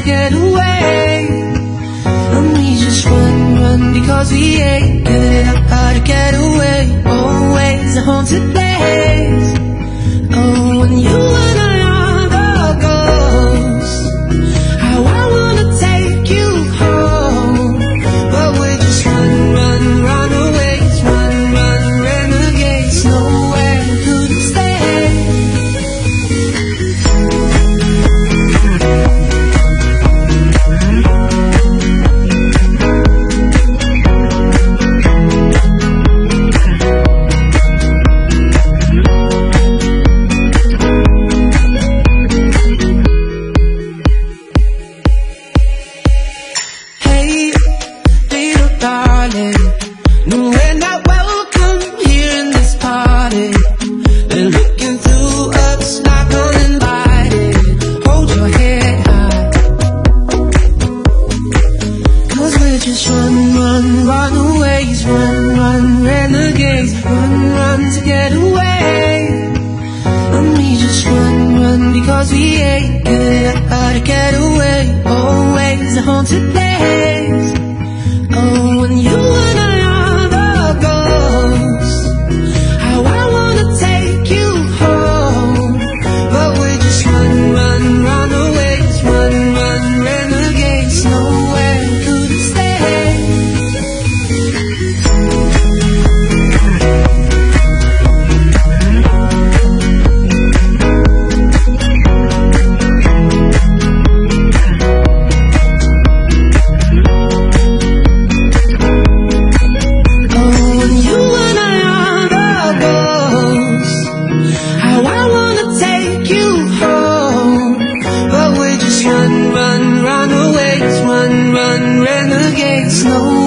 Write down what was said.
to get away. And we just run because we ain't giving it up how to get away. Always a haunted place. Oh, and you and I are the ghosts. How I wanna take you home, but we're just runaways, run, renegades. Nowhere we couldn't stay. Just runaways, run, renegades. Run to get away. And we just run because we ain't giving it up how to get away. Always a haunted place. Oh, and you and I are the ghosts. How I wanna take you home, but we're just runaways, run, renegades. Nowhere we couldn't stay. Runaways, run, renegades. No